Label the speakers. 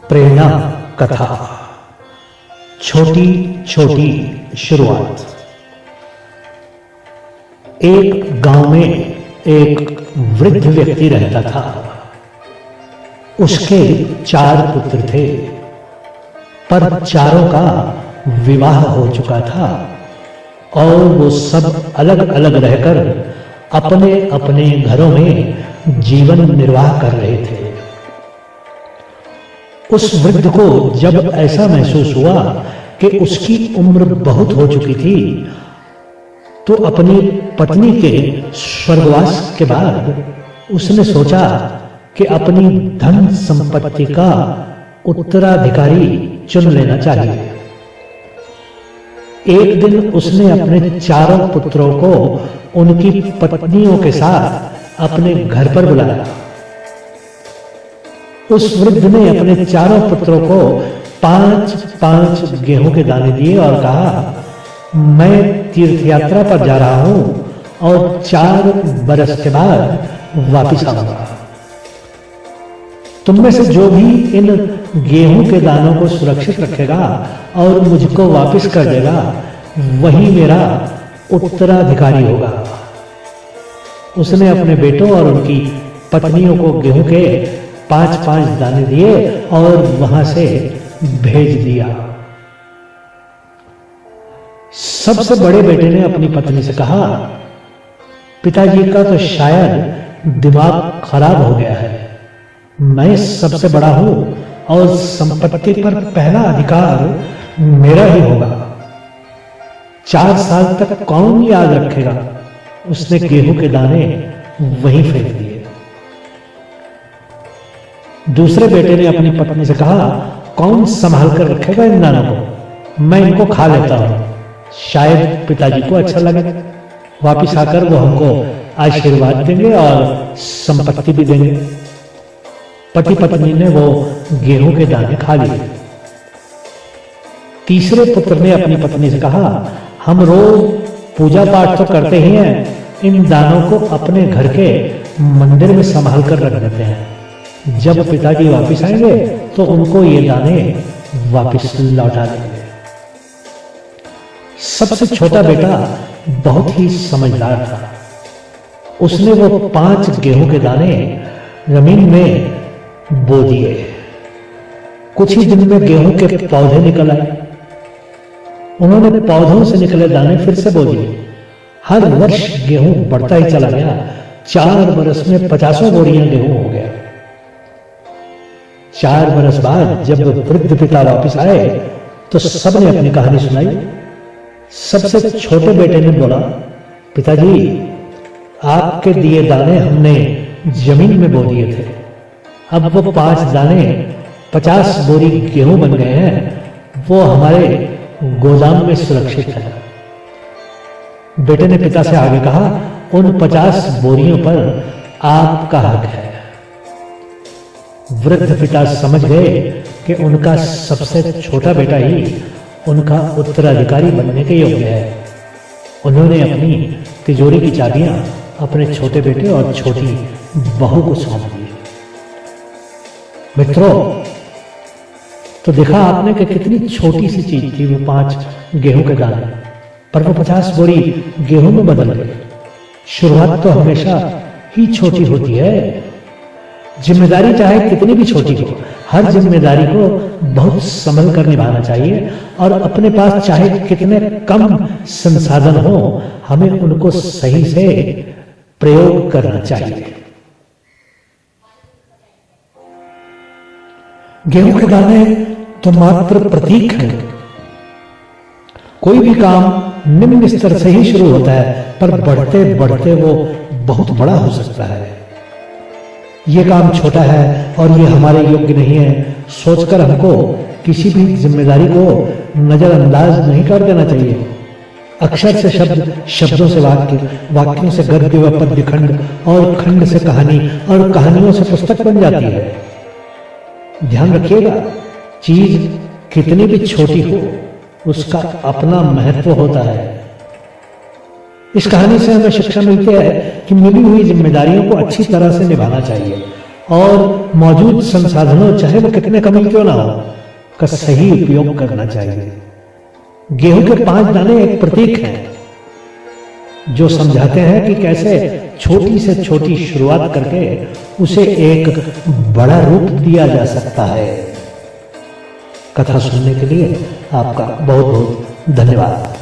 Speaker 1: प्रेरणा कथा। छोटी छोटी शुरुआत। एक गांव में एक वृद्ध व्यक्ति रहता था। उसके 4 पुत्र थे, पर चारों का विवाह हो चुका था और वो सब अलग अलग रहकर अपने अपने घरों में जीवन निर्वाह कर रहे थे। उस वृद्ध को जब ऐसा महसूस हुआ कि उसकी उम्र बहुत हो चुकी थी, तो अपनी पत्नी के स्वर्गवास के बाद उसने सोचा कि अपनी धन संपत्ति का उत्तराधिकारी चुन लेना चाहिए। एक दिन उसने अपने चारों पुत्रों को उनकी पत्नियों के साथ अपने घर पर बुलाया। उस वृद्ध ने अपने चारों पुत्रों को 5-5 गेहूं के दाने दिए और कहा, मैं तीर्थ यात्रा पर जा रहा हूं और 4 बरस के बाद वापिस आऊंगा। तुम में से जो भी इन गेहूं के दानों को सुरक्षित रखेगा और मुझको वापिस कर देगा, वही मेरा उत्तराधिकारी होगा। उसने अपने बेटों और उनकी पत्नियों को गेहूं के 5-5 दाने दिए और वहां से भेज दिया। सबसे बड़े बेटे ने अपनी पत्नी से कहा, पिताजी का तो शायद दिमाग खराब हो गया है। मैं सबसे बड़ा हूं और संपत्ति पर पहला अधिकार मेरा ही होगा। 4 साल तक कौन याद रखेगा? उसने गेहूं के दाने वहीं फेंक दिए। दूसरे बेटे ने अपनी पत्नी से कहा, कौन संभाल कर रखेगा इन दानों को? मैं इनको खा लेता हूं, शायद पिताजी को अच्छा लगे। वापिस आकर वो हमको आशीर्वाद देंगे और संपत्ति भी देंगे। पति पत्नी ने वो गेहूं के दाने खा लिए। तीसरे पुत्र ने अपनी पत्नी से कहा, हम रोज पूजा पाठ तो करते ही हैं, इन दानों को अपने घर के मंदिर में संभाल कर रख देते हैं। जब पिताजी वापिस आएंगे तो उनको ये दाने वापिस लौटा देंगे। सबसे छोटा बेटा बहुत ही समझदार था। उसने वो 5 गेहूं के दाने जमीन में बो दिए। कुछ ही दिन में गेहूं के पौधे निकल आए। उन्होंने पौधों से निकले दाने फिर से बो दिए। हर वर्ष गेहूं बढ़ता ही चला गया। 4 बरस में 50 बोरियां गेहूं हो गया। 4 बरस बाद जब वृद्ध पिता वापिस आए तो सबने अपनी कहानी सुनाई। सबसे छोटे बेटे ने बोला, पिताजी, आपके दिए दाने हमने जमीन में बो दिए थे। अब वो 5 दाने 50 बोरी गेहूं बन गए हैं। वो हमारे गोदाम में सुरक्षित है। बेटे ने पिता से आगे कहा, उन 50 बोरियों पर आपका हक है। वृद्ध पिता समझ गए कि उनका सबसे छोटा बेटा ही उनका उत्तराधिकारी बनने के योग्य है। उन्होंने अपनी तिजोरी की चाबियां अपने छोटे बेटे और छोटी बहू को सौंप दी। मित्रों, तो देखा आपने कि कितनी छोटी सी चीज थी वो 5 गेहूं के दाने, पर वो 50 बोरी गेहूं में बदल गए। शुरुआत तो हमेशा ही छोटी होती है। जिम्मेदारी चाहे कितनी भी छोटी हो, हर जिम्मेदारी को बहुत संभल कर निभाना चाहिए और अपने पास चाहे कितने कम संसाधन हो, हमें उनको सही से प्रयोग करना चाहिए। गेहूं के दाने तो मात्र प्रतीक हैं। कोई भी काम निम्न स्तर से ही शुरू होता है, पर बढ़ते बढ़ते वो बहुत बड़ा हो सकता है। ये काम छोटा है और ये हमारे योग्य नहीं है सोचकर हमको किसी भी जिम्मेदारी को नजरअंदाज नहीं कर देना चाहिए। अक्षर से शब्द, शब्दों से वाक्य, वाक्यों से गद्य व पद्य खंड और खंड से कहानी और कहानियों से पुस्तक बन जाती है। ध्यान रखिएगा, चीज कितनी भी छोटी हो, उसका अपना महत्व होता है। इस कहानी से हमें शिक्षा मिलती है कि मिली हुई जिम्मेदारियों को अच्छी तरह से निभाना चाहिए और मौजूद संसाधनों चाहे वो कितने कम क्यों ना हो का सही उपयोग करना चाहिए। गेहूं के 5 दाने एक प्रतीक हैं जो समझाते हैं कि कैसे छोटी से छोटी शुरुआत करके उसे एक बड़ा रूप दिया जा सकता है। कथा सुनने के लिए आपका बहुत बहुत धन्यवाद।